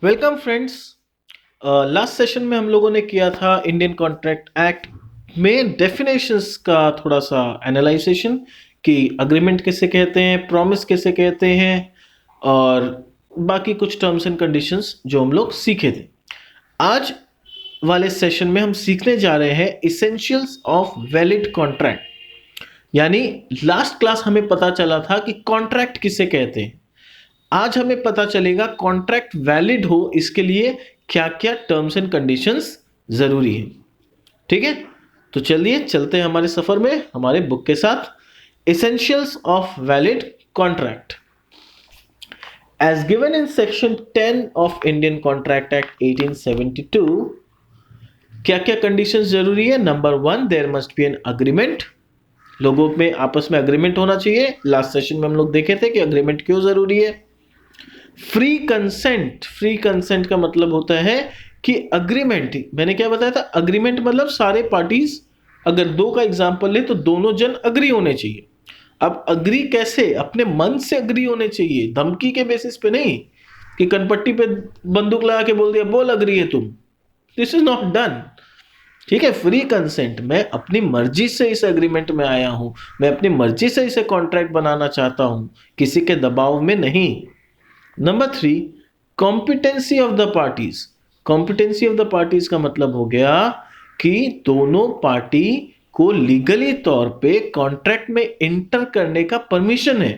Welcome friends. Last session में हम लोगों ने किया था इंडियन कॉन्ट्रैक्ट एक्ट में डेफिनेशंस का थोड़ा सा एनालाइजेशन कि अग्रीमेंट किसे कहते हैं, प्रॉमिस किसे कहते हैं और बाकी कुछ टर्म्स एंड कंडीशंस जो हम लोग सीखे थे। आज वाले सेशन में हम सीखने जा रहे हैं इसेंशियल्स ऑफ वैलिड कॉन्ट्रैक्ट। यानी लास्ट क्लास हमें पता चला था कि कॉन्ट्रैक्ट किसे कहते हैं। आज हमें पता चलेगा कॉन्ट्रैक्ट वैलिड हो इसके लिए क्या क्या टर्म्स एंड कंडीशंस जरूरी है। ठीक है, तो चलिए चलते हैं हमारे सफर में हमारे बुक के साथ। Essentials of valid contract as given in section 10 of Indian contract act 1872। क्या क्या कंडीशंस जरूरी है? Number 1, there must be an agreement. लोगों में आपस में अग्रीमेंट होना चाहिए। लास्ट सेशन में हम लोग देखे थे कि अग्रीमेंट क्यों जरूरी है। फ्री कंसेंट, फ्री कंसेंट का मतलब होता है कि अग्रीमेंट, मैंने क्या बताया था, अग्रीमेंट मतलब सारे पार्टीज, अगर दो का एग्जांपल ले तो दोनों जन अग्री होने चाहिए। अब अग्री कैसे? अपने मन से अग्री होने चाहिए, धमकी के बेसिस पे नहीं कि कनपट्टी पे बंदूक लगा के बोल दिया बोल अग्री है तुम। This is not done. ठीक है, फ्री कंसेंट, मैं अपनी मर्जी से इस एग्रीमेंट में आया हूं, मैं अपनी मर्जी से इसे कॉन्ट्रैक्ट बनाना चाहता हूं, किसी के दबाव में नहीं। Number 3, competency of the parties. Competency of the parties का मतलब हो गया कि दोनों पार्टी को लीगली तौर पे कॉन्ट्रैक्ट में एंटर करने का परमिशन है।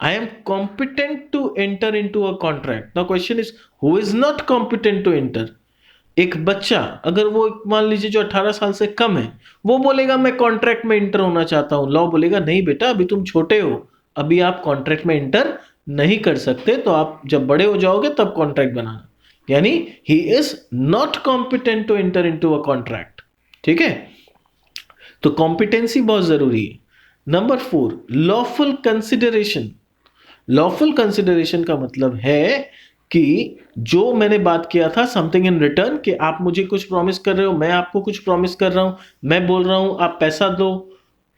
I am competent to enter into a contract. The question is who is not competent to enter. एक बच्चा, अगर वो मान लीजिए जो 18 साल से कम है, वो बोलेगा मैं कॉन्ट्रैक्ट में एंटर होना चाहता हूं, लॉ बोलेगा नहीं बेटा अभी तुम छोटे हो, अभी आप कॉन्ट्रैक्ट में एंटर नहीं कर सकते, तो आप जब बड़े हो जाओगे तब कॉन्ट्रैक्ट बनाना। यानी he is not competent to enter into a contract. ठीक है, तो कॉम्पिटेंसी बहुत जरूरी है। Number 4, lawful consideration. Lawful consideration का मतलब है कि जो मैंने बात किया था समथिंग इन रिटर्न, कि आप मुझे कुछ प्रॉमिस कर रहे हो, मैं आपको कुछ प्रॉमिस कर रहा हूं, मैं बोल रहा हूं आप पैसा दो,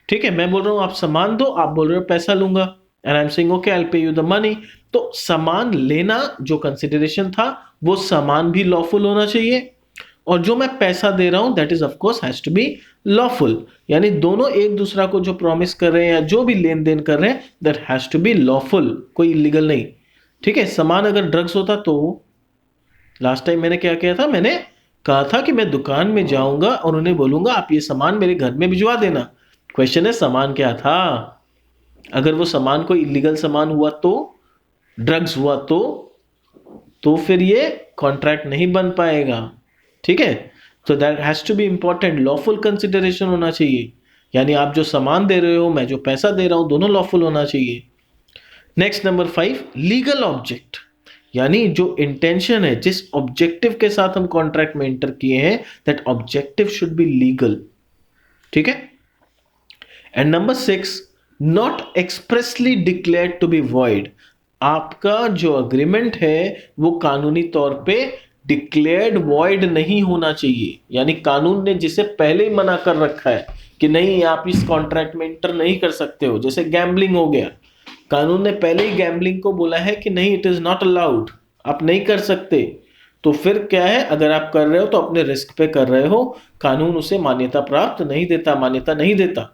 ठीक है, मैं बोल रहा हूं आप सामान दो, आप बोल रहे हो पैसा लूंगा, and I am saying okay I will pay you the money. तो सामान लेना जो कंसिडरेशन था वो सामान भी लॉफुल होना चाहिए, और जो मैं पैसा दे रहा हूं that is of course has to be lawful. यानी दोनों एक दूसरा को जो प्रॉमिस कर रहे हैं या जो भी लेन देन कर रहे हैं that has to be lawful, कोई इलीगल नहीं। ठीक है, सामान अगर ड्रग्स होता तो, लास्ट टाइम मैंने क्या किया था, मैंने कहा था कि मैं दुकान में जाऊंगा और उन्हें बोलूंगा आप ये सामान मेरे घर में भिजवा देना। क्वेश्चन है सामान क्या था? अगर वो सामान कोई इलीगल सामान हुआ तो, ड्रग्स हुआ तो फिर ये कॉन्ट्रैक्ट नहीं बन पाएगा। ठीक है, तो that has to be important, lawful consideration होना चाहिए। यानी आप जो सामान दे रहे हो, मैं जो पैसा दे रहा हूं, दोनों लॉफुल होना चाहिए। Next number 5, legal object. यानी जो इंटेंशन है, जिस ऑब्जेक्टिव के साथ हम कॉन्ट्रैक्ट में एंटर किए हैं, that objective should be legal. ठीक है, and number 6, not expressly declared to be void. आपका जो अग्रीमेंट है वो कानूनी तौर पे डिक्लेयर्ड वॉइड नहीं होना चाहिए। यानी कानून ने जिसे पहले ही मना कर रखा है कि नहीं आप इस कॉन्ट्रैक्ट में एंटर नहीं कर सकते हो, जैसे गैम्बलिंग हो गया, कानून ने पहले ही गैम्बलिंग को बोला है कि नहीं इट इज नॉट अलाउड, आप नहीं कर सकते। तो फिर क्या है, अगर आप कर रहे हो तो अपने रिस्क पे कर रहे हो, कानून उसे मान्यता प्राप्त नहीं देता, मान्यता नहीं देता।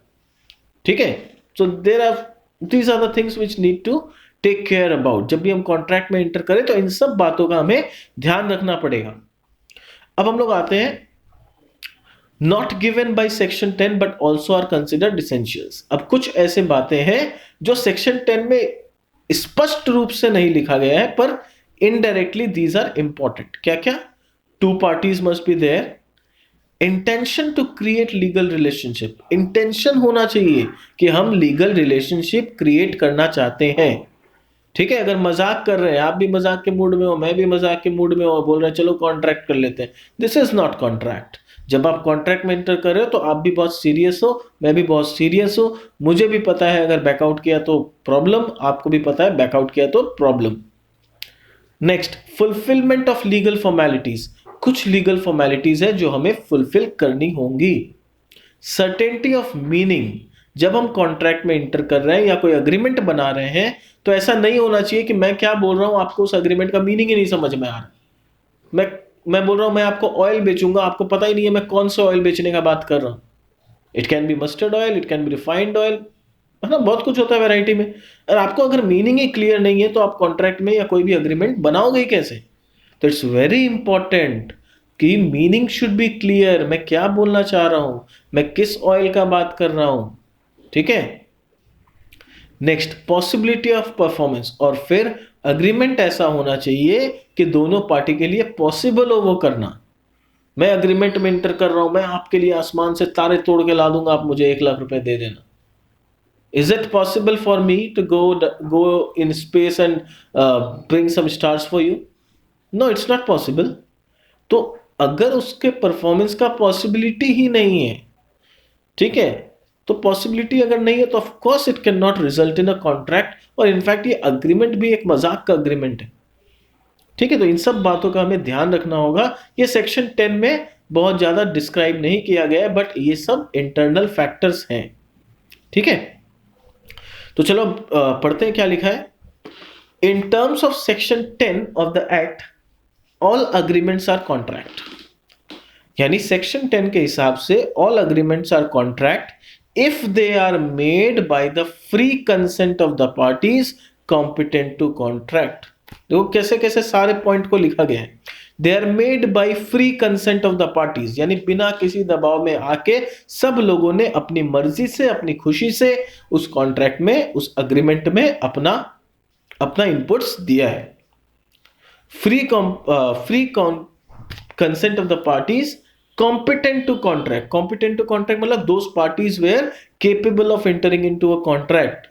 ठीक है, so there are, these are the things which need to take care about. जब भी हम कॉन्ट्रैक्ट में एंटर करें तो इन सब बातों का हमें ध्यान रखना पड़ेगा। अब हम लोग आते हैं not given by section 10 but also are considered essentials. अब कुछ ऐसे बातें हैं जो सेक्शन 10 में स्पष्ट रूप से नहीं लिखा गया है पर इनडायरेक्टली दीज आर इंपॉर्टेंट। क्या क्या? 2 parties must be there, intention to create legal relationship, intention होना चाहिए कि हम लीगल रिलेशनशिप क्रिएट करना चाहते हैं। ठीक है, अगर मजाक कर रहे हैं, आप भी मजाक के मूड में हो, मैं भी मजाक के मूड में हो, बोल रहे हैं चलो कॉन्ट्रैक्ट कर लेते हैं, दिस इज नॉट कॉन्ट्रैक्ट। जब आप कॉन्ट्रैक्ट में एंटर कर रहे हो तो आप भी बहुत सीरियस हो, मैं भी बहुत सीरियस हूं, मुझे भी पता है अगर बैकआउट किया तो प्रॉब्लम, आपको भी पता है बैकआउट किया तो problem. Next, fulfilment of legal formalities. कुछ लीगल फॉर्मेलिटीज है जो हमें फुलफिल करनी होंगी। सर्टेनिटी ऑफ मीनिंग, जब हम कॉन्ट्रैक्ट में इंटर कर रहे हैं या कोई अग्रीमेंट बना रहे हैं, तो ऐसा नहीं होना चाहिए कि मैं क्या बोल रहा हूं आपको उस अग्रीमेंट का मीनिंग ही नहीं समझ में आ रहा। मैं मैं बोल रहा हूं मैं आपको ऑयल बेचूंगा, आपको पता ही नहीं है मैं कौन सा ऑयल बेचने का बात कर रहा हूं। It can be mustard oil, it can be refined oil, है ना, बहुत कुछ होता है वैरायटी में। और आपको अगर मीनिंग ही क्लियर नहीं है तो आप कॉन्ट्रैक्ट में या कोई भी अग्रीमेंट बनाओगे ही कैसे। तो इट्स वेरी इंपॉर्टेंट कि मीनिंग शुड बी क्लियर, मैं क्या बोलना चाह रहा हूं, मैं किस ऑयल का बात कर रहा हूं। ठीक है। Next, possibility of performance. और फिर अग्रीमेंट ऐसा होना चाहिए कि दोनों पार्टी के लिए पॉसिबल हो वो करना। मैं अग्रीमेंट में इंटर कर रहा हूं, मैं आपके लिए आसमान से तारे तोड़ के ला दूंगा, आप मुझे 1 लाख रुपए दे देना। Is it possible for me to go in space and bring some stars for you? No, it's not possible. तो अगर उसके परफॉर्मेंस का पॉसिबिलिटी ही नहीं है, ठीक है, तो पॉसिबिलिटी अगर नहीं है तो of course it can not result in a contract. और इनफैक्ट ये अग्रीमेंट भी एक मजाक का अग्रीमेंट है। ठीक है, तो इन सब बातों का हमें ध्यान रखना होगा। ये सेक्शन 10 में बहुत ज्यादा डिस्क्राइब नहीं किया गया है, बट ये सब इंटरनल फैक्टर्स हैं। ठीक है, तो चलो पढ़ते हैं क्या लिखा है। In terms of section 10 of the act, all agreements are contract. यानी सेक्शन 10 के हिसाब से all agreements are contract if they are made by the free consent of the parties competent to contract. देखो कैसे कैसे सारे पॉइंट को लिखा गया है। They are made by free consent of the parties, यानी बिना किसी दबाव में आके सब लोगों ने अपनी मर्जी से, अपनी खुशी से उस कॉन्ट्रैक्ट में, उस अग्रीमेंट में अपना अपना इनपुट्स दिया है। Free consent of the parties competent to contract। competent to contract मतलब those parties were capable of entering into a contract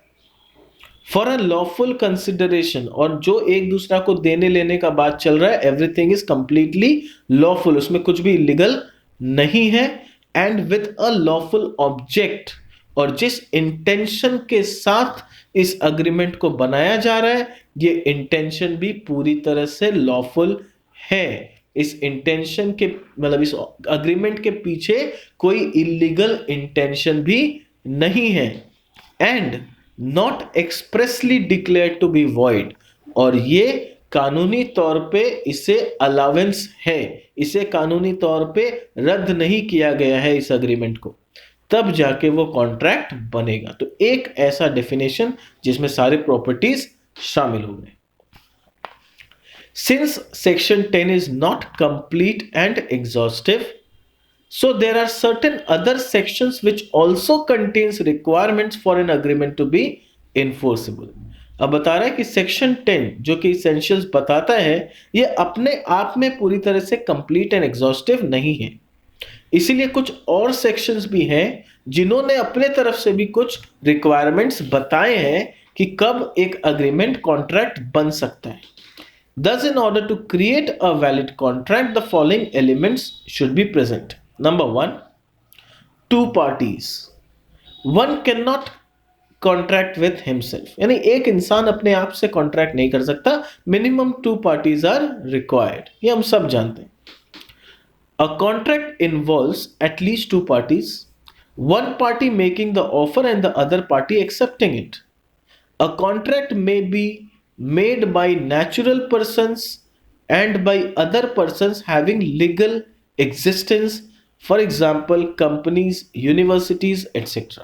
for a lawful consideration। और जो एक दूसरा को देने लेने का बात चल रहा है, everything is completely lawful, उसमें कुछ भी illegal नहीं है। and with a lawful object, और जिस इंटेंशन के साथ इस अग्रीमेंट को बनाया जा रहा है, ये इंटेंशन भी पूरी तरह से लॉफुल है। इस इंटेंशन के मतलब इस अग्रीमेंट के पीछे कोई इलीगल इंटेंशन भी नहीं है। And not expressly declared to be void, और ये कानूनी तौर पे इसे अलावेंस है, इसे कानूनी तौर पे रद्द नहीं किया गया है इस अग्रीमेंट को, तब जाके वो कॉन्ट्रैक्ट बनेगा। तो एक ऐसा डेफिनेशन जिसमें सारे प्रॉपर्टीज शामिल हो गए। Since section 10 is not complete and exhaustive, so there are certain other sections which also contains requirements for an agreement to be enforceable। अब बता रहा है कि सेक्शन 10 जो कि essentials बताता है, ये अपने आप में पूरी तरह से complete and exhaustive नहीं है। इसीलिए कुछ और सेक्शंस भी हैं जिन्होंने अपने तरफ से भी कुछ रिक्वायरमेंट्स बताए हैं कि कब एक अग्रीमेंट कॉन्ट्रैक्ट बन सकता है। Thus, in order to create a valid contract, the following elements should be present. Number 1, two parties. One cannot contract with himself, यानी एक इंसान अपने आप से कॉन्ट्रैक्ट नहीं कर सकता। मिनिमम 2 parties are required, ये हम सब जानते हैं। A contract involves at least 2 parties, one party making the offer and the other party accepting it. A contract may be made by natural persons and by other persons having legal existence, for example companies, universities, etc।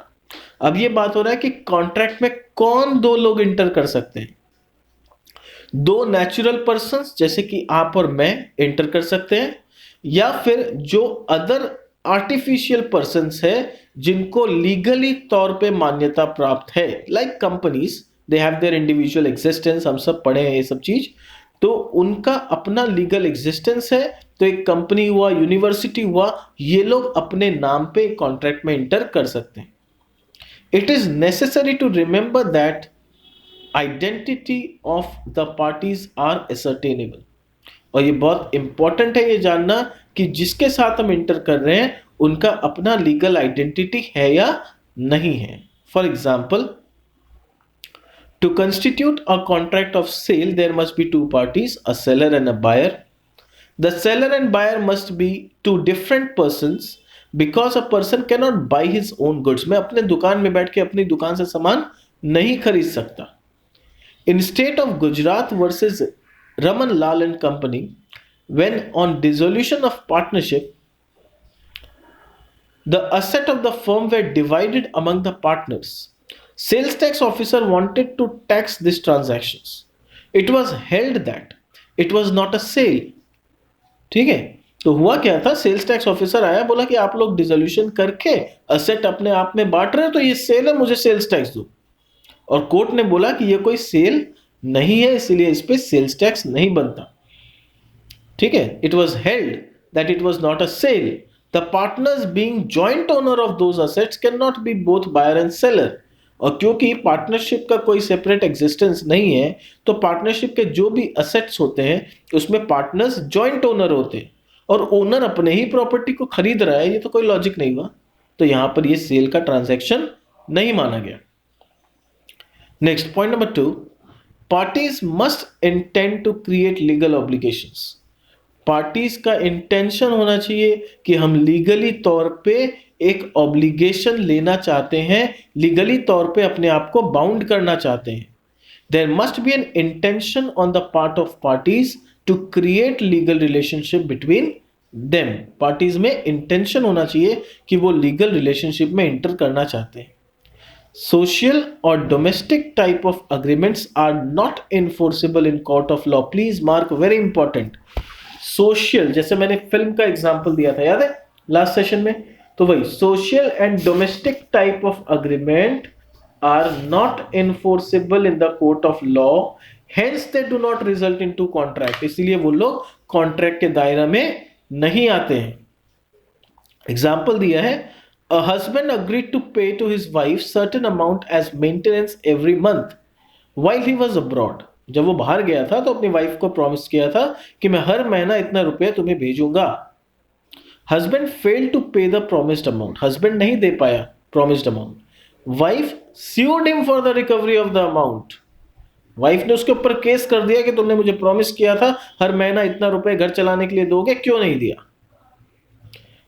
अब ये बात हो रहा है कि contract में कौन दो लोग इंटर कर सकते हैं। दो नेचुरल पर्सन्स जैसे कि आप और मैं इंटर कर सकते हैं, या फिर जो अदर आर्टिफिशियल पर्सन्स है जिनको लीगली तौर पे मान्यता प्राप्त है, like companies, they have their individual existence, हम सब पढ़े हैं ये सब चीज, तो उनका अपना लीगल एग्जिस्टेंस है। तो एक कंपनी हुआ, यूनिवर्सिटी हुआ, ये लोग अपने नाम पे कॉन्ट्रैक्ट में इंटर कर सकते हैं। It is necessary to remember that identity of the parties are ascertainable. और ये बहुत इंपॉर्टेंट है ये जानना कि जिसके साथ हम इंटर कर रहे हैं उनका अपना लीगल आइडेंटिटी है या नहीं है। For example, to constitute a contract of sale, there must be 2 parties, a seller and a buyer. The seller and buyer must be 2 different persons, because a person can not by his own goods, मैं अपने दुकान में बैठ के अपनी दुकान से सामान नहीं खरीद सकता. In state of Gujarat versus Raman Lal and Company, when on dissolution of partnership, the asset of the firm were divided among the partners. Sales tax officer wanted to tax these transactions. It was held that it was not a sale. ठीक है, तो हुआ क्या था, sales tax officer आया, बोला कि आप लोग डिसोल्यूशन करके असेट अपने आप में बांट रहे हो, तो ये सेल है, मुझे सेल्स टैक्स दो. और कोर्ट ने बोला कि ये कोई सेल नहीं है, इसलिए इस पे सेल्स टैक्स नहीं बनता. ठीक है, it was held that it was not a sale. The partners being joint owner of those assets can not be both buyer and seller. और क्योंकि पार्टनरशिप का कोई सेपरेट एग्जिस्टेंस नहीं है, तो पार्टनरशिप के जो भी असेट्स होते हैं उसमें पार्टनर्स जॉइंट ओनर होते हैं, और ओनर अपने ही प्रॉपर्टी को खरीद रहा है, ये तो कोई लॉजिक नहीं हुआ. तो यहां पर ये सेल का ट्रांजैक्शन नहीं माना गया. Next point number 2, parties must intend to create legal obligations. Parties का इंटेंशन होना चाहिए कि हम लीगली तौर पे एक ऑब्लिगेशन लेना चाहते हैं, लीगली तौर पे अपने आप को बाउंड करना चाहते हैं. There must be an intention on the part of parties to create legal relationship between them. Parties में इंटेंशन होना चाहिए कि वो लीगल रिलेशनशिप में इंटर करना चाहते हैं. Social or domestic type of agreements are not enforceable in court of law. Please mark, very important. Social, जैसे मैंने फिल्म का एग्जांपल दिया था, याद है लास्ट सेशन में, तो वही social and domestic type of agreement are not enforceable in the court of law. Hence they do not result into contract. इसलिए वो लोग कॉन्ट्रैक्ट के दायरा में नहीं आते हैं. एग्जाम्पल दिया है, a husband agreed to pay to his wife certain amount as maintenance every month while he was abroad. जब वो बाहर गया था तो अपनी वाइफ को प्रॉमिस किया था कि मैं हर महीना इतना रुपया तुम्हें भेजूंगा. हस्बैंड फेल्ड टू पे द प्रॉमिस्ड अमाउंट. हस्बैंड नहीं दे पाया promised amount. Wife sued him for the recovery of the amount. Wife ने उसके ऊपर केस कर दिया कि तुमने मुझे प्रॉमिस किया था हर महीना इतना रुपए घर चलाने के लिए दोगे, क्यों नहीं दिया.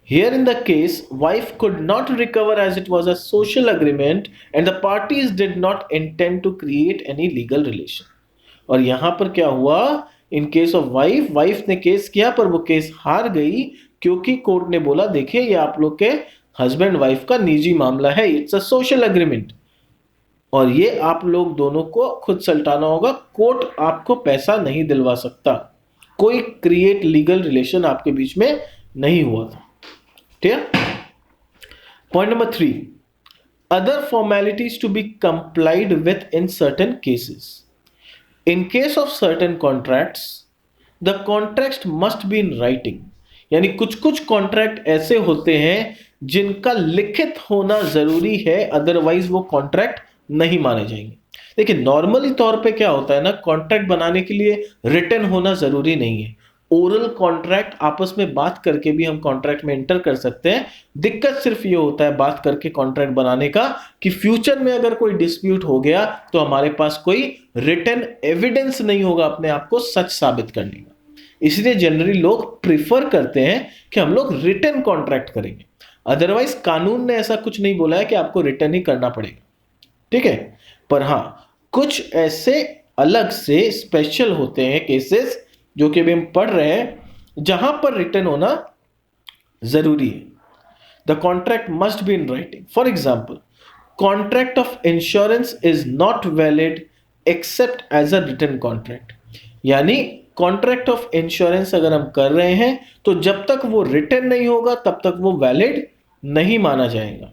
Here in the case, wife could not recover as it was a social agreement and the parties did not intend to create any legal relation. और यहां पर क्या हुआ, इन केस ऑफ वाइफ ने केस किया पर वो केस हार गई, क्योंकि कोर्ट ने बोला देखिए ये आप लोग के हस्बैंड वाइफ का निजी मामला है, इट्स अ सोशल एग्रीमेंट, और ये आप लोग दोनों को खुद सल्टाना होगा, कोर्ट आपको पैसा नहीं दिलवा सकता. कोई क्रिएट लीगल रिलेशन आपके बीच में नहीं हुआ था. Point number 3, other formalities to be complied with in certain cases. In case of certain contracts, the contract must be in writing. यानी कुछ कुछ कॉन्ट्रैक्ट ऐसे होते हैं जिनका लिखित होना जरूरी है, अदरवाइज वो कॉन्ट्रैक्ट नहीं माने जाएंगे. देखिए नॉर्मली तौर पे क्या होता है ना, कॉन्ट्रैक्ट बनाने के लिए रिटन होना जरूरी नहीं है. ओरल कॉन्ट्रैक्ट आपस में बात करके भी हम कॉन्ट्रैक्ट में एंटर कर सकते हैं. दिक्कत सिर्फ ये होता है बात करके कॉन्ट्रैक्ट बनाने का कि फ्यूचर में अगर कोई डिस्प्यूट हो गया तो हमारे पास कोई रिटन एविडेंस नहीं होगा अपने आप को सच साबित करने का. इसलिए जनरली लोग प्रिफर करते हैं कि हम लोग रिटन कॉन्ट्रैक्ट करेंगे. अदरवाइज कानून ने ऐसा कुछ नहीं बोला है कि आपको रिटन ही करना पड़ेगा. ठीक है, पर हाँ कुछ ऐसे अलग से स्पेशल होते हैं केसेस जो कि अभी हम पढ़ रहे हैं जहां पर रिटन होना जरूरी है. The contract must be in writing. For example, contract of insurance is not valid except as a written contract. यानी कॉन्ट्रैक्ट ऑफ इंश्योरेंस अगर हम कर रहे हैं तो जब तक वो रिटन नहीं होगा तब तक वो वैलिड नहीं माना जाएगा.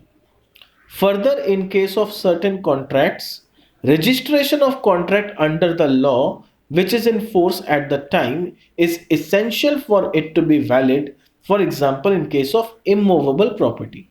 Further, in case of certain contracts, registration of contract under the law which is in force at the time is essential for it to be valid. For example, in case of immovable property.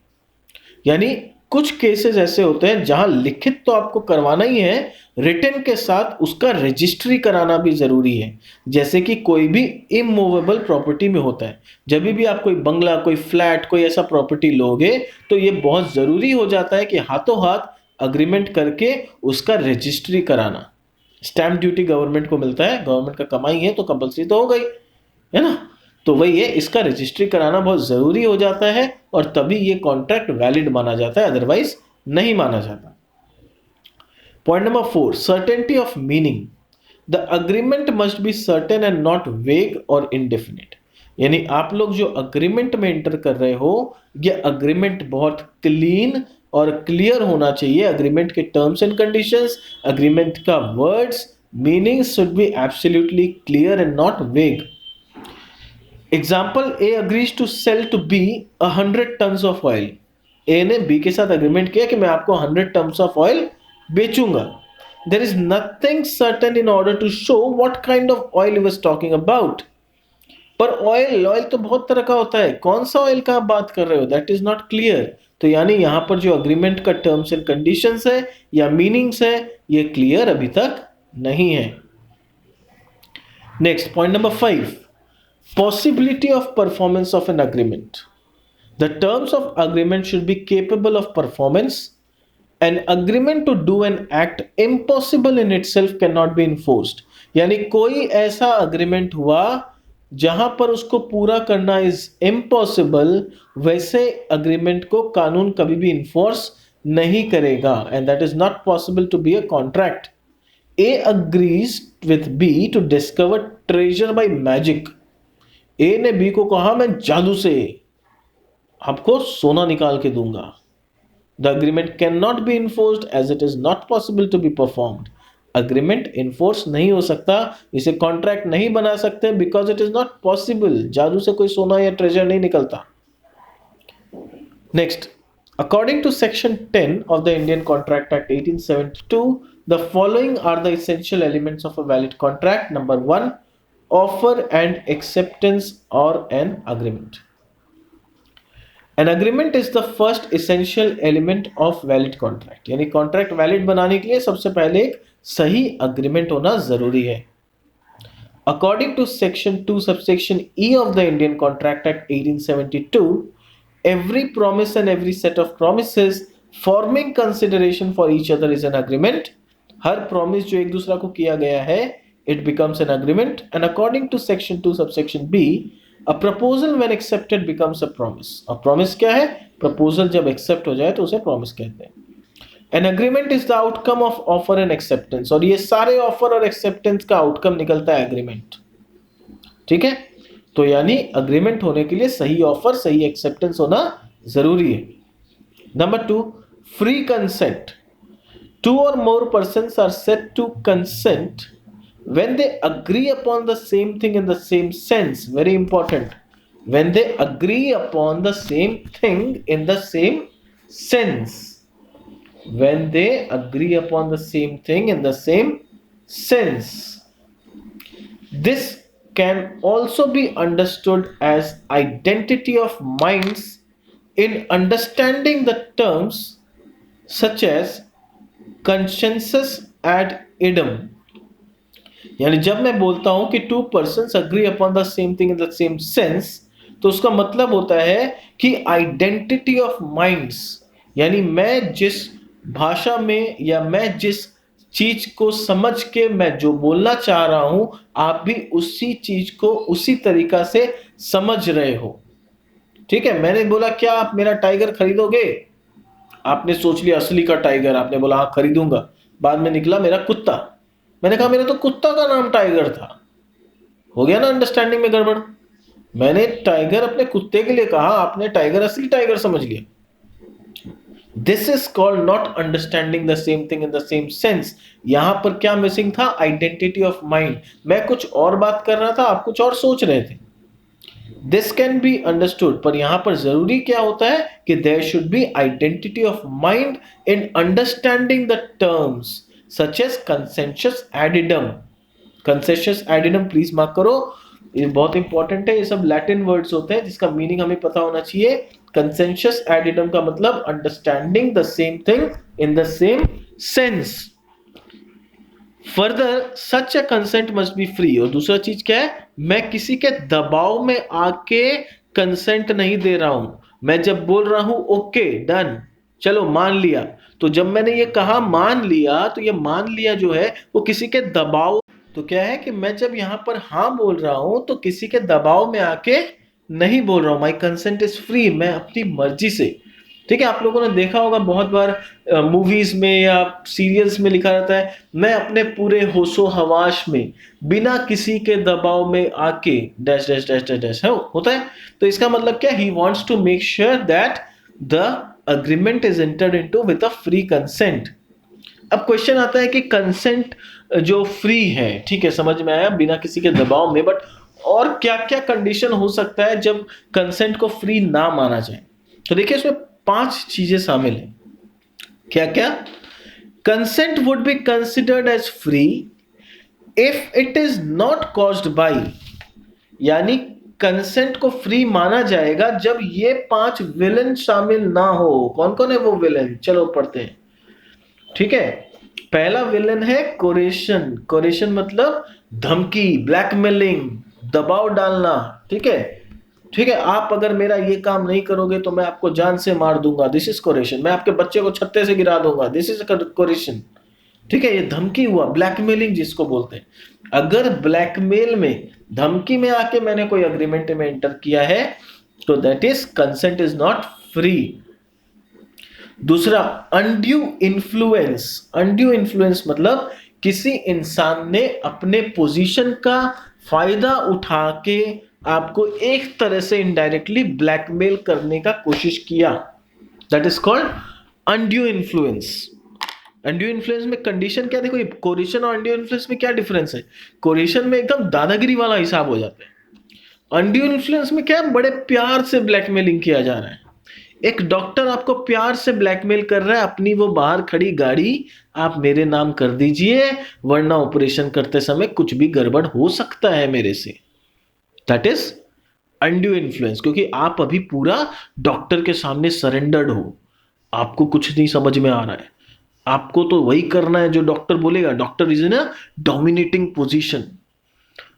यानी कुछ cases ऐसे होते हैं जहां लिखित तो आपको करवाना ही है, रिटन के साथ उसका रजिस्ट्री कराना भी जरूरी है. जैसे कि कोई भी इमूवेबल प्रॉपर्टी में होता है, जब भी आप कोई बंगला, कोई फ्लैट, कोई ऐसा प्रॉपर्टी लोगे तो ये बहुत जरूरी हो जाता है कि हाथों हाथ अग्रीमेंट करके उसका रजिस्ट्री कराना. स्टैंप ड्यूटी गवर्नमेंट को मिलता है, गवर्नमेंट का कमाई है तो कंपल्सरी तो हो गई है ना. तो वही है, इसका रजिस्ट्री कराना बहुत ज़रूरी हो जाता है और तभी ये कॉन्ट्रैक्ट वैलिड माना जाता है, अदरवाइज नहीं माना जाता। Point number 4, certainty of meaning. The agreement must be certain and not वेग और इनडेफिनिट। यानी आप लोग जो अग्रीमेंट में एंटर कर रहे हो, ये अग्रीमेंट बहुत क्लीन और क्लियर होना चाहिए। अग्रीमेंट के टर्म्स एंड कंडीशंस, अग्रीमेंट का words, meaning should be absolutely clear and not vague. Example, A agrees to sell to B 100 tons of oil. A ने बी के साथ अग्रीमेंट किया कि मैं आपको 100 टन्स ऑफ ऑयल बेचूंगा। There is nothing certain in order to show what kind of oil he was talking about. पर oil तो बहुत तरह का होता है, कौन सा ऑयल का आप बात कर रहे हो, दैट इज नॉट क्लियर। तो यानी यहां पर जो अग्रीमेंट का टर्म्स एंड कंडीशंस है या मीनिंग्स है, ये क्लियर अभी तक नहीं है। Next, point number 5, possibility of performance of an agreement. The terms of agreement should be capable of performance. An agreement to do an act impossible in itself cannot be enforced. यानी कोई ऐसा agreement हुआ जहां पर उसको पूरा करना is impossible, वैसे अग्रीमेंट को कानून कभी भी इन्फोर्स नहीं करेगा, and that is not possible to be a contract. A agrees with B to discover treasure by magic. A ने बी को कहा मैं जादू से आपको सोना निकाल के दूंगा। The agreement cannot be enforced as it is not possible to be performed. Agreement enforce नहीं हो सकता, इसे contract नहीं बना सकते because it is not possible. जादू से कोई सोना या treasure नहीं निकलता। Next, according to section 10 of the Indian Contract Act 1872, the following are the essential elements of a valid contract. Number 1, offer and acceptance or an agreement. An agreement is the first essential element of valid contract. यानी contract valid बनाने के लिए सबसे पहले एक सही agreement होना जरूरी है। According to section 2 subsection E of the Indian Contract Act 1872, every promise and every set of promises forming consideration for each other is an agreement. Her promise जो एक दूसरा को किया गया है, it becomes an agreement. And according to section 2 subsection B, A proposal when accepted becomes a promise. अब promise क्या है? Proposal जब accept हो जाए तो उसे promise कहते हैं। An agreement is the outcome of offer and acceptance. और ये सारे offer और acceptance का outcome निकलता है agreement। ठीक है? तो यानी agreement होने के लिए सही offer, सही acceptance होना जरूरी है। Number 2, free consent. 2 or more persons are said to consent when they agree upon the same thing in the same sense. Very important. When they agree upon the same thing in the same sense. When they agree upon the same thing in the same sense. This can also be understood as identity of minds in understanding the terms such as consensus ad idem. यानी जब मैं बोलता हूं कि 2 persons agree upon the same thing in the same sense, तो उसका मतलब होता है कि आइडेंटिटी ऑफ माइंड्स, यानी मैं जिस भाषा में या मैं जिस चीज को समझ के मैं जो बोलना चाह रहा हूं, आप भी उसी चीज को उसी तरीका से समझ रहे हो। ठीक है, मैंने बोला क्या आप मेरा टाइगर खरीदोगे? आपने सोच लिया असली का टाइगर, आपने बोला हाँ खरीदूंगा, बाद में निकला मेरा कुत्ता। मैंने कहा मेरा तो कुत्ता का नाम टाइगर था। हो गया ना अंडरस्टैंडिंग में गड़बड़। मैंने टाइगर अपने कुत्ते के लिए कहा, आपने टाइगर असली टाइगर समझ लिया। This is called not understanding the same thing in the same sense. यहां पर क्या मिसिंग था? Identity of mind. मैं कुछ और बात कर रहा था, आप कुछ और सोच रहे थे। दिस कैन बी अंडरस्टूड, पर यहां पर जरूरी क्या होता है कि there should be identity of mind in understanding the terms such as consensus ad idem. Consensus ad idem please mark करो, ये बहुत इंपॉर्टेंट है। ये सब लैटिन वर्ड्स होते हैं जिसका मीनिंग हमें पता होना चाहिए। Consensus ad idem का मतलब understanding the same thing in the same sense. Further such a consent must be free. और दूसरा चीज क्या है? मैं किसी के दबाव में आके कंसेंट नहीं दे रहा हूं। मैं जब बोल रहा हूं ओके डन, चलो मान लिया, तो जब मैंने ये कहा मान लिया, तो ये मान लिया जो है वो किसी के दबाव, तो क्या है कि मैं जब यहाँ पर हाँ बोल रहा हूं तो किसी के दबाव में आके नहीं बोल रहा हूं। माई कंसेंट इज फ्री, मैं अपनी मर्जी से। ठीक है, आप लोगों ने देखा होगा बहुत बार मूवीज में या सीरियल्स में लिखा रहता है, मैं अपने पूरे होशो हवाश में बिना किसी के दबाव में आके dash dash dash dash dash है होता है। तो इसका मतलब क्या, he wants to make sure that the agreement is entered into with a free consent. अब क्वेश्चन आता है कि कंसेंट जो फ्री है, ठीक है, समझ में आया, बिना किसी के दबाव में, बट और क्या क्या कंडीशन हो सकता है जब कंसेंट को फ्री ना माना जाए। तो देखिए इसमें 5 चीजें शामिल हैं। क्या क्या? Consent would be considered as free if it is not caused by, यानी कंसेंट को फ्री माना जाएगा जब ये 5 विलन शामिल ना हो। कौन कौन है वो विलन, चलो पढ़ते हैं। ठीक है, पहला विलन है कोरेशन। कोरेशन मतलब धमकी, ब्लैकमेलिंग, दबाव डालना। ठीक है, ठीक है, आप अगर मेरा ये काम नहीं करोगे तो मैं आपको जान से मार दूंगा, दिस इज कोरेशन। मैं आपके बच्चे को छत्ते से गिरा दूंगा, दिस इज कोरेशन। ठीक है, ये धमकी हुआ, ब्लैकमेलिंग जिसको बोलते हैं। अगर ब्लैकमेल में, धमकी में आके मैंने कोई अग्रीमेंट में एंटर किया है तो that is consent is not free. दूसरा, अनड्यू इन्फ्लुएंस। अनड्यू इन्फ्लुएंस मतलब किसी इंसान ने अपने पोजीशन का फायदा उठा के आपको एक तरह से इनडायरेक्टली ब्लैकमेल करने का कोशिश किया, that is called undue influence. Undue influence में कंडीशन क्या, देखो कोरिशन और अनड्यू इन्फ्लुएंस में क्या डिफरेंस है। कोरिशन में एकदम दादागिरी वाला हिसाब हो जाता है, अनड्यू इन्फ्लुएंस में क्या, बड़े प्यार से ब्लैकमेलिंग किया जा रहा है। एक डॉक्टर आपको प्यार से ब्लैकमेल कर रहा है, अपनी वो बाहर खड़ी गाड़ी आप मेरे नाम कर दीजिए वरना ऑपरेशन करते समय कुछ भी गड़बड़ हो सकता है मेरे से। दैट इज अनड्यू इन्फ्लुएंस, क्योंकि आप अभी पूरा डॉक्टर के सामने सरेंडर्ड हो, आपको कुछ नहीं समझ में आ रहा है, आपको तो वही करना है जो डॉक्टर बोलेगा। Doctor is in a dominating position,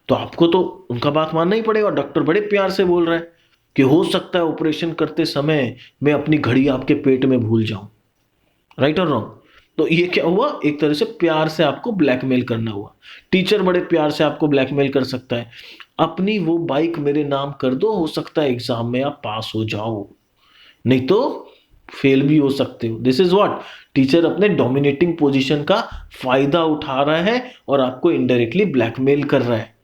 तो आपको तो उनका बात मानना ही पड़ेगा। डॉक्टर बड़े प्यार से बोल रहा है कि हो सकता है ऑपरेशन करते समय मैं अपनी घड़ी आपके पेट में भूल जाऊं, राइट और रॉन्ग। तो ये क्या हुआ, एक तरह से प्यार से आपको ब्लैकमेल करना हुआ। टीचर बड़े प्यार से आपको ब्लैकमेल कर सकता है, अपनी वो बाइक मेरे नाम कर दो, हो सकता है एग्जाम में आप पास हो जाओ, नहीं तो फेल भी हो सकते हो। दिस इज व्हाट, टीचर अपने डोमिनेटिंग पोजीशन का फायदा उठा रहा है और आपको इनडायरेक्टली ब्लैकमेल कर रहा है।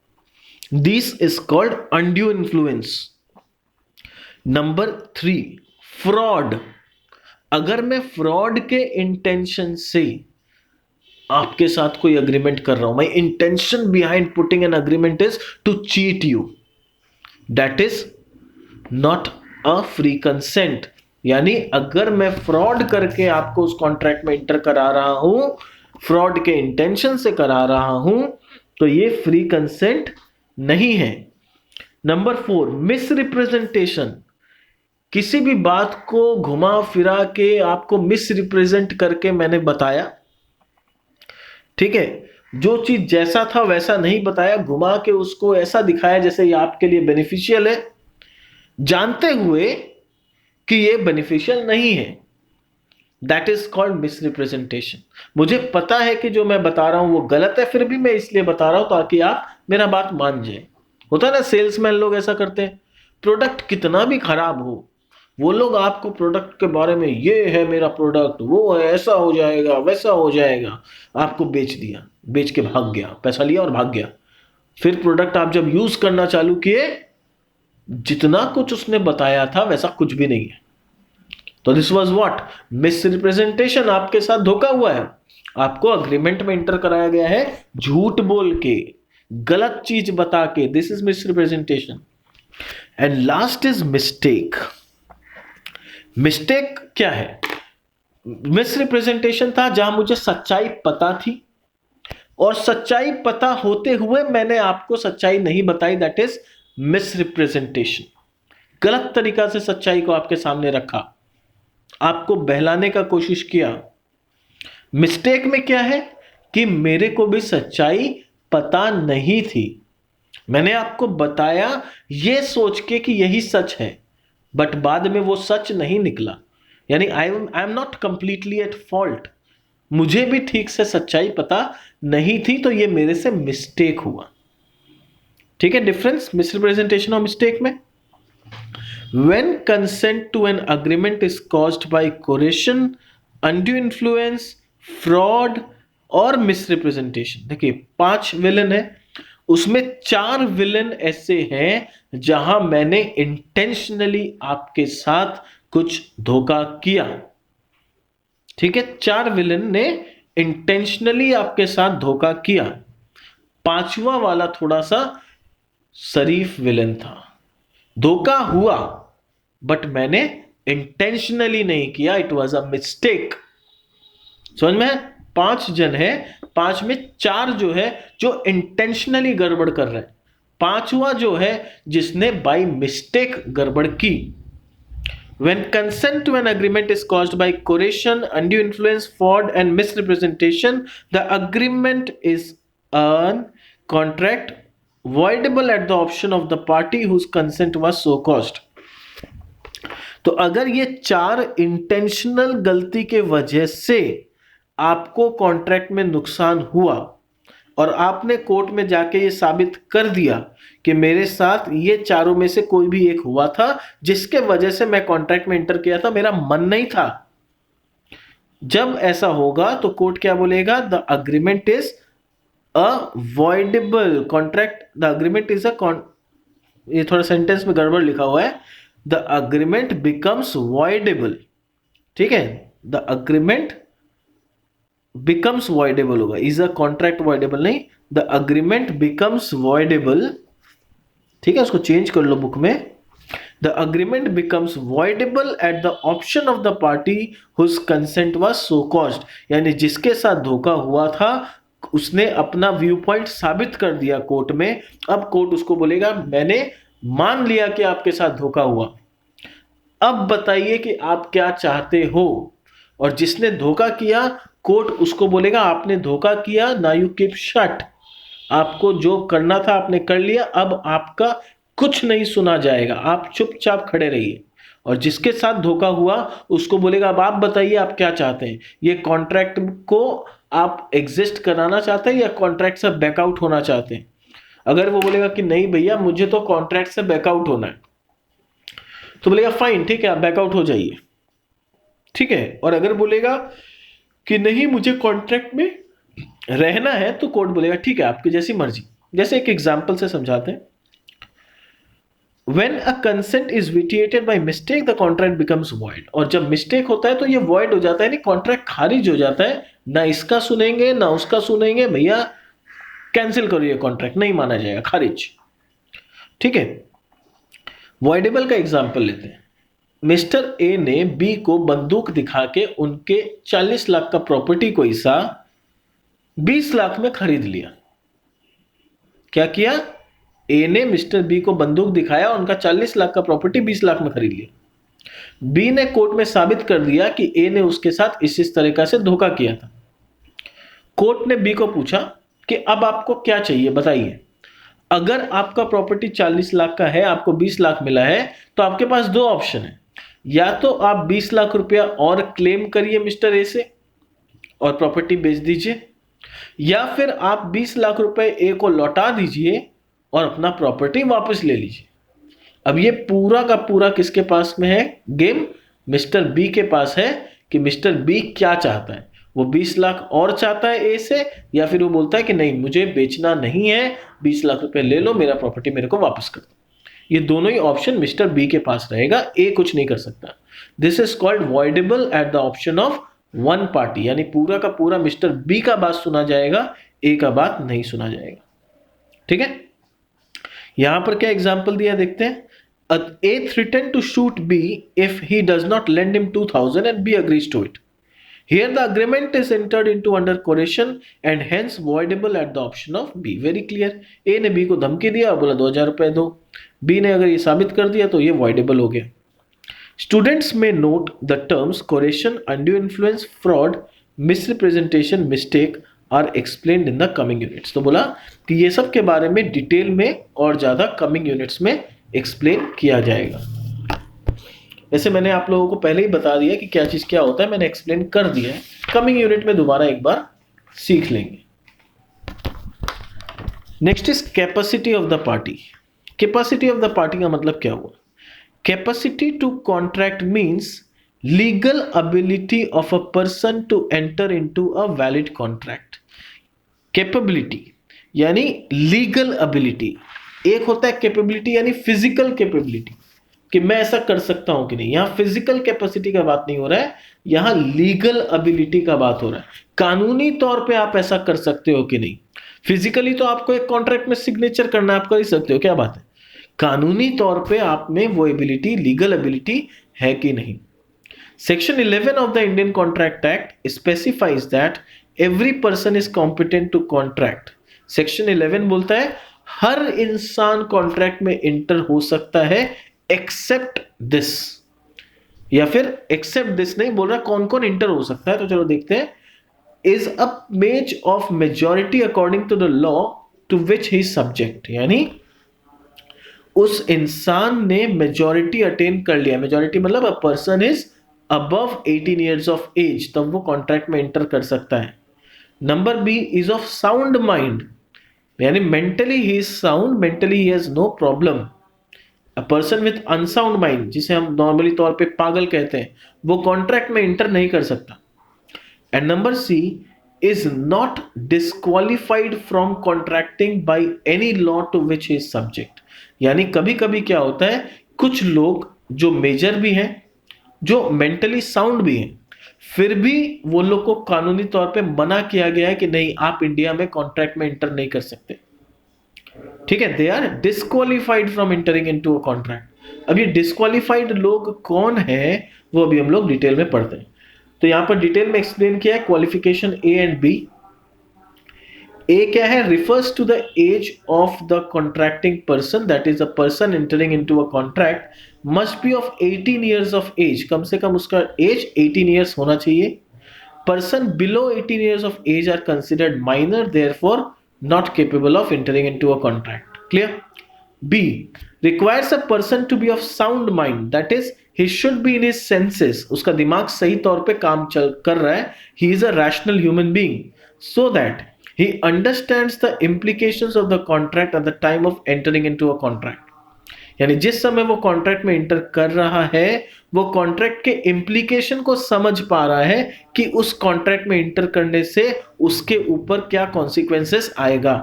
This is called undue influence. Number 3, fraud. अगर मैं फ्रॉड के इंटेंशन से आपके साथ कोई अग्रीमेंट कर रहा हूं, my intention behind putting an agreement is to cheat you, that is not a free consent. यानी अगर मैं फ्रॉड करके आपको उस कॉन्ट्रैक्ट में इंटर करा रहा हूं, फ्रॉड के इंटेंशन से करा रहा हूं, तो ये फ्री कंसेंट नहीं है। Number 4, miss representation. किसी भी बात को घुमा फिरा के आपको मिस रिप्रेजेंट करके मैंने बताया, ठीक है, जो चीज जैसा था वैसा नहीं बताया, घुमा के उसको ऐसा दिखाया जैसे ये आपके लिए बेनिफिशियल है, जानते हुए कि ये बेनिफिशियल नहीं है, that is called miss representation. मुझे पता है कि जो मैं बता रहा हूं वो गलत है, फिर भी मैं इसलिए बता रहा हूं ताकि आप मेरा बात मान जाए। होता है ना, सेल्समैन लोग ऐसा करते हैं, प्रोडक्ट कितना भी खराब हो, वो लोग आपको प्रोडक्ट के बारे में, ये है मेरा प्रोडक्ट, वो है, ऐसा हो जाएगा वैसा हो जाएगा, आपको बेच दिया, बेच के भाग गया, पैसा लिया और भाग गया। फिर प्रोडक्ट आप जब यूज करना चालू किए, जितना कुछ उसने बताया था वैसा कुछ भी नहीं है। तो this was what, miss representation. आपके साथ धोखा हुआ है, आपको अग्रीमेंट में इंटर कराया गया है झूठ बोल के, गलत चीज बता के, this is miss representation. And last is mistake. Mistake क्या है? मिस रिप्रेजेंटेशन था जहां मुझे सच्चाई पता थी और सच्चाई पता होते हुए मैंने आपको सच्चाई नहीं बताई, दैट इज मिस रिप्रेजेंटेशन। गलत तरीका से सच्चाई को आपके सामने रखा, आपको बहलाने का कोशिश किया। मिस्टेक में क्या है कि मेरे को भी सच्चाई पता नहीं थी, मैंने आपको बताया ये सोच के कि यही सच है, बट बाद में वो सच नहीं निकला। यानी आई am not completely at fault, मुझे भी ठीक से सच्चाई पता नहीं थी, तो ये मेरे से मिस्टेक हुआ। ठीक है, डिफरेंस मिसरिप्रेजेंटेशन और मिस्टेक में। When consent to an agreement is caused by coercion, undue influence, fraud और misrepresentation, देखिए 5 विलन है, उसमें 4 विलन ऐसे हैं जहां मैंने इंटेंशनली आपके साथ कुछ धोखा किया। ठीक है, 4 विलन ने इंटेंशनली आपके साथ धोखा किया। 5वां वाला थोड़ा सा शरीफ विलन था। धोखा हुआ बट मैंने इंटेंशनली नहीं किया, इट वॉज अ मिस्टेक। समझ में? 5 जन है, 5 में 4 जो है जो इंटेंशनली गड़बड़ कर रहे हैं, 5वां जो है जिसने बाय मिस्टेक गड़बड़ की। When consent to an agreement is caused by coercion, undue influence, fraud, and misrepresentation, the agreement is a contract voidable at the option of the party whose consent was so caused. तो अगर ये 4 intentional गलती के वजह से आपको contract में नुकसान हुआ और आपने कोर्ट में जाके ये साबित कर दिया कि मेरे साथ ये चारों में से कोई भी एक हुआ था जिसके वजह से मैं कॉन्ट्रैक्ट में इंटर किया था, मेरा मन नहीं था, जब ऐसा होगा तो कोर्ट क्या बोलेगा? The agreement is a voidable contract, the agreement is ये थोड़ा सेंटेंस में गड़बड़ लिखा हुआ है, द अग्रीमेंट बिकम्स वॉइडेबल। ठीक है, द अग्रीमेंट बिकम्स वॉइडेबल होगा, इज अ कॉन्ट्रैक्ट वॉइडेबल नहीं, द अग्रीमेंट बिकम्स वॉइडेबल। ठीक है, उसको चेंज कर लो बुक में। The agreement becomes voidable at the option of the party whose consent was so caused, यानी जिसके साथ धोखा हुआ था उसने अपना व्यू पॉइंट साबित कर दिया कोर्ट में। अब कोर्ट उसको बोलेगा मैंने मान लिया कि आपके साथ धोखा हुआ, अब बताइए कि आप क्या चाहते हो। और जिसने धोखा किया कोर्ट उसको बोलेगा आपने धोखा किया, ना यू कीप शट, आपको जो करना था आपने कर लिया, अब आपका कुछ नहीं सुना जाएगा, आप चुपचाप खड़े रहिए। और जिसके साथ धोखा हुआ उसको बोलेगा अब आप बताइए आप क्या चाहते हैं, ये कॉन्ट्रैक्ट को आप एग्जिस्ट कराना चाहते हैं या कॉन्ट्रैक्ट से बैकआउट होना चाहते हैं। अगर वो बोलेगा कि नहीं भैया मुझे तो कॉन्ट्रैक्ट से बैकआउट होना है, तो बोलेगा फाइन ठीक है आप बैकआउट हो जाइए। ठीक है, और अगर बोलेगा कि नहीं मुझे कॉन्ट्रैक्ट में रहना है तो कोर्ट बोलेगा ठीक है आपकी जैसी मर्जी। जैसे एक एग्जांपल से समझाते हैं, When a consent is vitiated by mistake, the contract becomes void. और जब मिस्टेक होता है तो ये void हो जाता है, यानी कॉन्ट्रैक्ट खारिज हो जाता है, ना इसका सुनेंगे ना उसका सुनेंगे, भैया कैंसिल करो ये कॉन्ट्रैक्ट, नहीं माना जाएगा, खारिज। ठीक है, वॉइडेबल का एग्जांपल लेते हैं। मिस्टर ए ने बी को बंदूक दिखा के उनके 40 लाख का प्रॉपर्टी को हिस्सा 20 लाख में खरीद लिया। क्या किया? ए ने मिस्टर बी को बंदूक दिखाया, उनका 40 लाख का प्रॉपर्टी 20 लाख में खरीद लिया। बी ने कोर्ट में साबित कर दिया कि ए ने उसके साथ इस तरीका से धोखा किया था। कोर्ट ने बी को पूछा कि अब आपको क्या चाहिए बताइए। अगर आपका प्रॉपर्टी 40 लाख का है, आपको 20 लाख मिला है, तो आपके पास 2 ऑप्शन है, या तो आप 20 लाख रुपया और क्लेम करिए मिस्टर ए से और प्रॉपर्टी बेच दीजिए, या फिर आप 20 लाख रुपए ए को लौटा दीजिए और अपना प्रॉपर्टी वापस ले लीजिए। अब ये पूरा का पूरा किसके पास में है गेम? मिस्टर बी के पास है कि मिस्टर बी क्या चाहता है, वो 20 लाख और चाहता है ए से, या फिर वो बोलता है कि नहीं मुझे बेचना नहीं है, 20 लाख रुपए ले लो, मेरा प्रॉपर्टी मेरे को वापस कर दो। ये दोनों ही ऑप्शन मिस्टर बी के पास रहेगा, ए कुछ नहीं कर सकता। This is called voidable at the option of one party, यानी पूरा का पूरा मिस्टर बी का बात सुना जाएगा, ए का बात नहीं सुना जाएगा। ठीक है, यहां पर क्या एग्जांपल दिया देखते हैं। A threatened to shoot B if he does not lend him 2000 and B agrees to it. Here the agreement is entered into under coercion and hence voidable at the option of B. Very clear. A ने B को धमकी दिया और बोला 2000 रुपए दो, B ने अगर ये साबित कर दिया तो ये voidable हो गया। Students may note the terms coercion, undue influence, fraud, misrepresentation, mistake are explained in the coming units. तो बोला कि ये सब के बारे में डिटेल में और ज़्यादा कमिंग यूनिट्स में एक्सप्लेन किया जाएगा। वैसे मैंने आप लोगों को पहले ही बता दिया कि क्या चीज क्या होता है, मैंने एक्सप्लेन कर दिया है, कमिंग यूनिट में दोबारा एक बार सीख लेंगे। Next is capacity of the party. Capacity of the party का मतलब क्या हुआ? Capacity to contract means legal ability of a person to enter into a valid contract. Capability यानी लीगल एबिलिटी, एक होता है कैपेबिलिटी यानी फिजिकल कैपेबिलिटी कि मैं ऐसा कर सकता हूं कि नहीं, यहां फिजिकल कैपेसिटी का बात नहीं हो रहा है, यहां लीगल एबिलिटी का बात हो रहा है। कानूनी तौर पे आप ऐसा कर सकते हो कि नहीं। फिजिकली तो आपको एक कॉन्ट्रैक्ट में सिग्नेचर करना, आप कर ही सकते हो, क्या बात है। कानूनी तौर पे आप में वो एबिलिटी, लीगल एबिलिटी है कि नहीं। Section 11 of the Indian contract act specifies that every person is competent to contract. Section 11 बोलता है हर इंसान कॉन्ट्रैक्ट में इंटर हो सकता है एक्सेप्ट दिस, या फिर एक्सेप्ट दिस नहीं बोल रहा, कौन कौन इंटर हो सकता है, तो चलो देखते हैं। Is a maze of majority according to the law to which he subject, यानी उस इंसान ने मेजॉरिटी अटेन कर लिया। मेजॉरिटी मतलब a person is above 18 years of age, तब वो कॉन्ट्रैक्ट में एंटर कर सकता है। Number B is of sound mind, यानी mentally he is sound, mentally he has no problem. A person with unsound mind, जिसे हम नॉर्मली तौर पे पागल कहते हैं, वो कॉन्ट्रैक्ट में इंटर नहीं कर सकता। And number C is not disqualified from contracting by any law to which is subject. यानी कभी कभी क्या होता है, कुछ लोग जो मेजर भी हैं, जो मेंटली साउंड भी हैं, फिर भी वो लोग को कानूनी तौर पे मना किया गया है कि नहीं, आप इंडिया में कॉन्ट्रैक्ट में इंटर नहीं कर सकते। ठीक है, they are disqualified from entering into a contract. अब ये डिस्क्वालिफाइड लोग कौन है, वो अभी हम लोग डिटेल में पढ़ते हैं। तो यहां पर डिटेल में एक्सप्लेन किया है qualification A and B. A क्या है? Refers to the age of the contracting person, that is a person entering into a contract must be of 18 years of age, कम से कम उसका एज 18 ईयर्स होना चाहिए। Person below 18 years of age are considered minor, therefore not capable of entering into a contract. Clear? B requires a person to be of sound mind, that is he should be in his senses, उसका दिमाग सही तौर पे काम चल कर रहा है, he is a rational human being, so that he understands the implications of the contract at the time of entering into a contract. यानी जिस समय वो कॉन्ट्रैक्ट में इंटर कर रहा है, वो कॉन्ट्रैक्ट के इम्प्लीकेशन को समझ पा रहा है कि उस कॉन्ट्रैक्ट में इंटर करने से उसके ऊपर क्या कॉन्सिक्वेंसेस आएगा।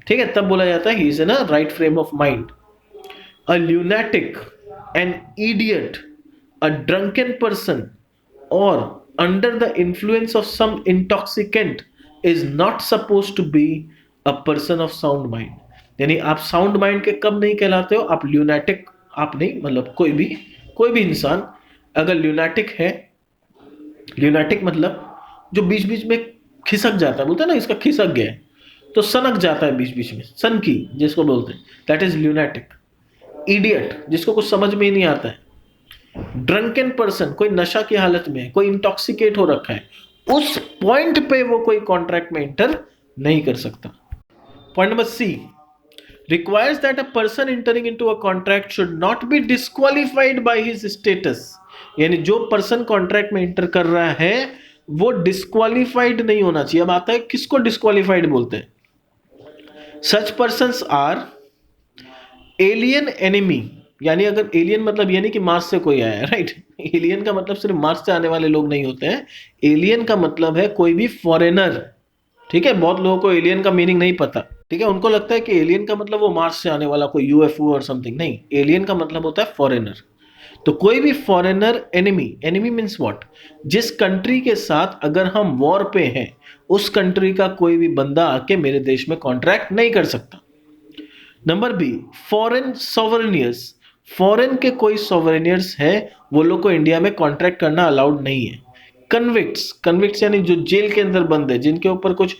ठीक है, तब बोला जाता है he is in a right frame of mind. A lunatic, an idiot, a drunken person और under the influence of some intoxicant is not suppose to be a person of sound mind. यानी आप sound mind के कब नहीं कहलाते हो? आप lunatic, आप नहीं, मतलब कोई भी इंसान अगर ल्यूनेटिक है, ल्यूनेटिक मतलब जो बीच बीच में खिसक जाता है, बोलते हैं ना इसका खिसक गया है, तो सनक जाता है बीच बीच में, सन की जिसको बोलते हैं, दैट इज ल्यूनेटिक। इडियट, जिसको कुछ समझ में ही नहीं आता है। ड्रंकन पर्सन, कोई नशा की हालत में है, कोई इंटॉक्सिकेट हो रखा है, उस पॉइंट पे वो कोई कॉन्ट्रैक्ट में इंटर नहीं कर सकता। Point number C requires that a person entering into a contract should not be disqualified by his status, यानी जो पर्सन कॉन्ट्रैक्ट में इंटर कर रहा है वो डिस्क्वालिफाइड नहीं होना चाहिए। अब आता है किसको डिस्क्वालिफाइड बोलते हैं। Such persons are alien enemy, यानी अगर एलियन मतलब यानी कि मार्स से कोई आया है, राइट। एलियन का मतलब सिर्फ मार्स से आने वाले लोग नहीं होते हैं, एलियन का मतलब है कोई भी फॉरेनर। ठीक है, बहुत लोगों को एलियन का मीनिंग नहीं पता। ठीक है, उनको लगता है कि एलियन का मतलब वो मार्स से आने वाला कोई यूएफओ और समथिंग, नहीं, एलियन का मतलब होता है फॉरेनर। तो कोई भी foreigner enemy, enemy means what, जिस कंट्री के साथ अगर हम वॉर पे हैं, उस कंट्री का कोई भी बंदा आके मेरे देश में कॉन्ट्रैक्ट नहीं कर सकता। नंबर बी फॉरेन सॉवरेनियर्स, फॉरेन के कोई सॉवरेनियर्स है, वो लोग को इंडिया में कॉन्ट्रैक्ट करना अलाउड नहीं है। कन्विक्ट्स, कन्विक्ट्स यानी जो जेल के अंदर बंद है, जिनके ऊपर कुछ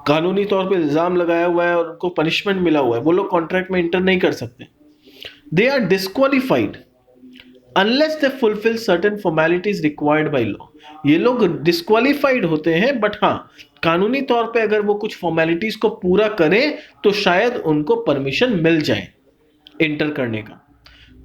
कानूनी तौर पे इल्जाम लगाया हुआ है और उनको पनिशमेंट मिला हुआ है, वो लोग कॉन्ट्रैक्ट में इंटर नहीं कर सकते। They are disqualified unless they fulfill certain formalities required by law. ये लोग डिस्क्वालिफाइड होते हैं, बट हाँ, कानूनी तौर पे अगर वो कुछ फॉर्मेलिटीज को पूरा करें तो शायद उनको परमिशन मिल जाए इंटर करने का।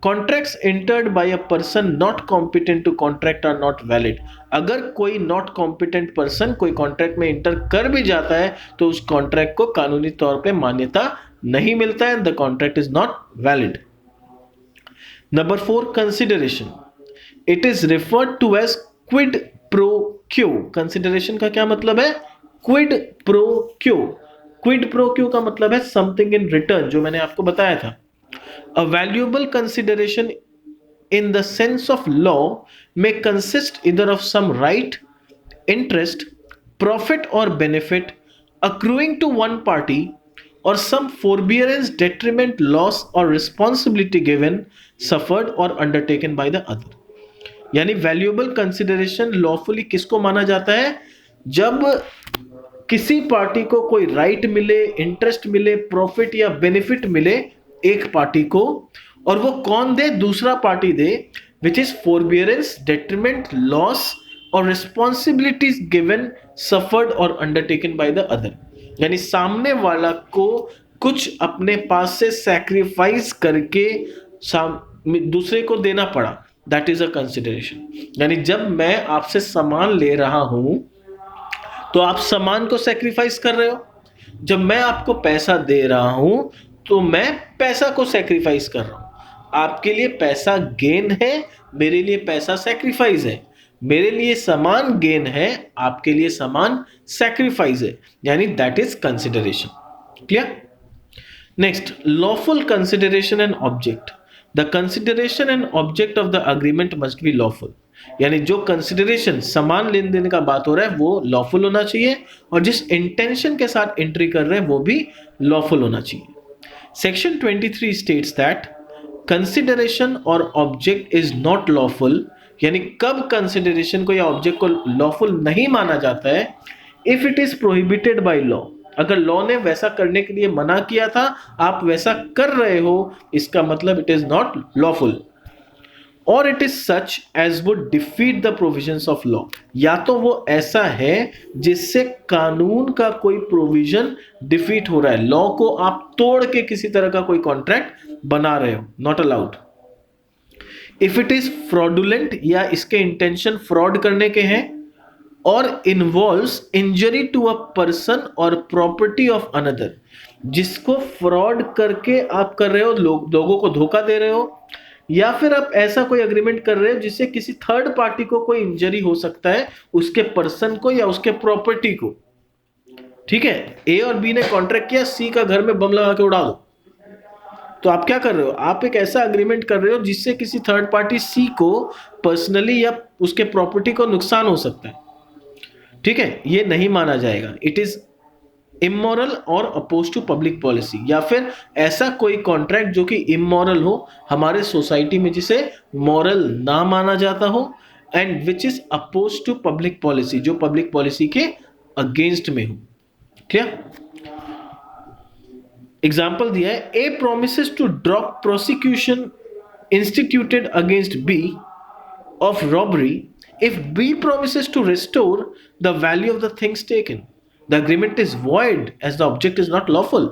Contracts entered by a person not competent to contract are not valid. अगर कोई नॉट कॉम्पिटेंट पर्सन कोई कॉन्ट्रैक्ट में इंटर कर भी जाता है तो उस कॉन्ट्रैक्ट को कानूनी तौर पे मान्यता नहीं मिलता है, the contract is not valid. Number 4, consideration. It is referred to as quid pro quo. Consideration का क्या मतलब है? Quid pro quo. Quid pro quo का मतलब है समथिंग इन रिटर्न, जो मैंने आपको बताया था। A valuable consideration in the sense of law may consist either of some right, interest, profit or benefit accruing to one party or some forbearance, detriment, loss or responsibility given, suffered or undertaken by the other। यानी valuable consideration lawfully किसको माना जाता है? जब किसी party को कोई right मिले, इंटरेस्ट मिले, प्रॉफिट या बेनिफिट मिले एक पार्टी को, और वो कौन दे? दूसरा पार्टी दे, which is forbearance, detriment, loss और रिस्पॉन्सिबिलिटीज गिवन, सफर्ड और अंडरटेकन बाय द अदर। यानी सामने वाला को कुछ अपने पास से सैक्रिफाइस करके दूसरे को देना पड़ा, दैट इज अ कंसिडरेशन। यानी जब मैं आपसे सामान ले रहा हूं तो आप सामान को सैक्रिफाइस कर रहे हो, जब मैं आपको पैसा दे रहा हूं तो मैं पैसा को सैक्रिफाइस कर रहा हूं। आपके लिए पैसा गेन है, मेरे लिए पैसा सैक्रिफाइस है। मेरे लिए सामान गेन है, आपके लिए सामान सैक्रिफाइस है, यानी that is consideration. Clear? Next, lawful consideration and object. The consideration and object of the agreement must be lawful. यानी जो कंसिडरेशन, सामान लेन देन का बात हो रहा है, वो लॉफुल होना चाहिए, और जिस इंटेंशन के साथ एंट्री कर रहे हैं वो भी लॉफुल होना चाहिए। सेक्शन 23 स्टेट्स दैट कंसिडरेशन और ऑब्जेक्ट इज नॉट लॉफुल। यानी कब कंसिडरेशन को या ऑब्जेक्ट को लॉफुल नहीं माना जाता है? If it is prohibited by law. अगर लॉ ने वैसा करने के लिए मना किया था, आप वैसा कर रहे हो, इसका मतलब इट इज नॉट लॉफुल। और it is such as would defeat the provisions of law. या तो वो ऐसा है जिससे कानून का कोई प्रोविजन डिफीट हो रहा है, लॉ को आप तोड़ के किसी तरह का कोई कॉन्ट्रैक्ट बना रहे हो, not allowed. If it is fraudulent, या इसके इंटेंशन फ्रॉड करने के हैं, और involves injury to a person और प्रॉपर्टी ऑफ अनदर, जिसको फ्रॉड करके आप कर रहे हो, लोगों को धोखा दे रहे हो, या फिर आप ऐसा कोई अग्रीमेंट कर रहे हो जिससे किसी थर्ड पार्टी को कोई इंजरी हो सकता है, उसके पर्सन को या उसके प्रॉपर्टी को। ठीक है, ए और बी ने कॉन्ट्रैक्ट किया, सी का घर में बम लगा के उड़ा दो, तो आप क्या कर रहे हो? आप एक ऐसा अग्रीमेंट कर रहे हो जिससे किसी थर्ड पार्टी सी को पर्सनली या उसके प्रॉपर्टी को नुकसान हो सकता है। ठीक है, ये नहीं माना जाएगा। इट इज इमोरल और अपोज टू पब्लिक पॉलिसी। या फिर ऐसा कोई कॉन्ट्रैक्ट जो कि इमोरल हो, हमारे सोसाइटी में जिसे मॉरल ना माना जाता हो, and which is oppose to public policy, जो पब्लिक पॉलिसी के अगेंस्ट में हो। क्लियर? एग्जाम्पल दिया है, A promises to drop prosecution instituted against B of robbery if B promises to restore the value of the things taken, the agreement is void as the object is not lawful।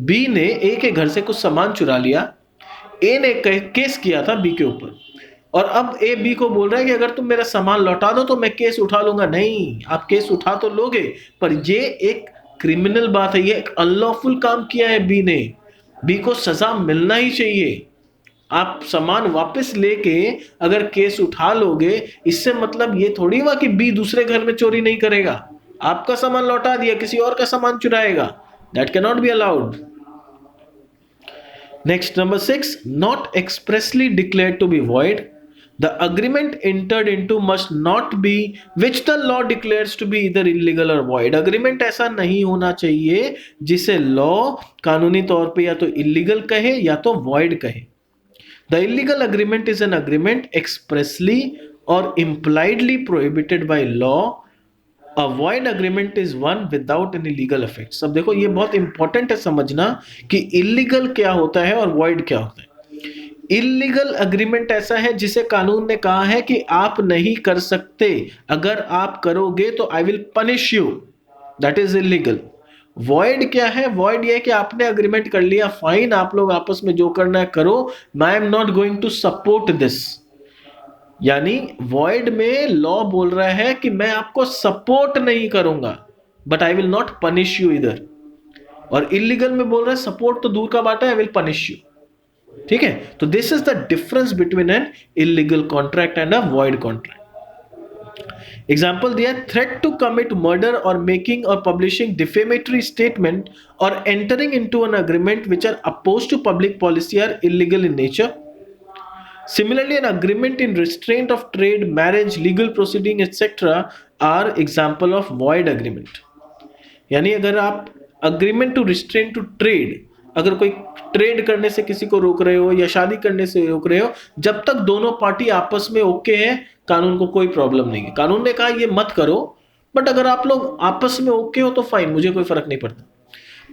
B ने A के घर से कुछ सामान चुरा लिया, A ने case किया था B के ऊपर, और अब A B को बोल रहा है कि अगर तुम मेरा सामान लौटा दो तो मैं केस उठा लूंगा। नहीं, आप केस उठा तो लोगे, पर ये एक क्रिमिनल बात है, ये एक अनलॉफुल काम किया है B ने। B को सजा मिलना ही चाहिए। आप सामान वापस लेके अगर केस उठा लोगे, इससे मतलब ये थोड़ी हुआ कि बी दूसरे घर में चोरी नहीं करेगा। आपका सामान लौटा दिया, किसी और का सामान चुराएगा, that can not be allowed. Next, number 6, not expressly declared to be void. The agreement entered into must not be which the law declares to be either illegal or void। Agreement ऐसा नहीं होना चाहिए जिसे law कानूनी तौर पे या तो इलीगल कहे या तो वॉइड कहे। The illegal agreement is an agreement expressly or impliedly prohibited by law। A void agreement is one without any legal effects। अब देखो, ये बहुत इंपॉर्टेंट है समझना कि इलीगल क्या होता है और वॉइड क्या होता है। इलीगल अग्रीमेंट ऐसा है जिसे कानून ने कहा है कि आप नहीं कर सकते, अगर आप करोगे तो I will punish you, that is illegal. Void क्या है? वॉइड ये है कि आपने अग्रीमेंट कर लिया, फाइन, आप लोग आपस में जो करना है करो, I am not going to support this. यानी वॉइड में लॉ बोल रहा है कि मैं आपको सपोर्ट नहीं करूंगा, but I will not punish you इधर। और इलीगल में बोल रहा है सपोर्ट तो दूर का बात है, आई विल पनिश यू। ठीक है, तो this is the difference between an illegal contract and a void contract. Example दिया, थ्रेट टू कमिट मर्डर और मेकिंग और पब्लिशिंग डिफेमेटरी स्टेटमेंट और entering into an agreement which are opposed to public policy are illegal in nature. Similarly, an agreement in restraint of trade, marriage, legal proceeding, etc. are example of void agreement. यानी अगर आप agreement to restrain to trade, अगर कोई trade करने से किसी को रोक रहे हो या शादी करने से रोक रहे हो, जब तक दोनों पार्टी आपस में ओके है, कानून को कोई प्रॉब्लम नहीं है। कानून ने कहा ये मत करो, बट अगर आप लोग आपस में ओके हो तो फाइन, मुझे कोई फर्क नहीं पड़ता।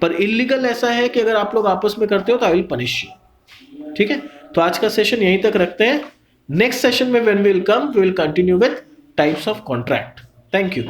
पर इलीगल ऐसा है कि अगर आप लोग आपस में करते हो तो आई विल पनिश यू। ठीक है, तो आज का सेशन यहीं तक रखते हैं। नेक्स्ट सेशन में when we will come, we will continue with types of contract. Thank you.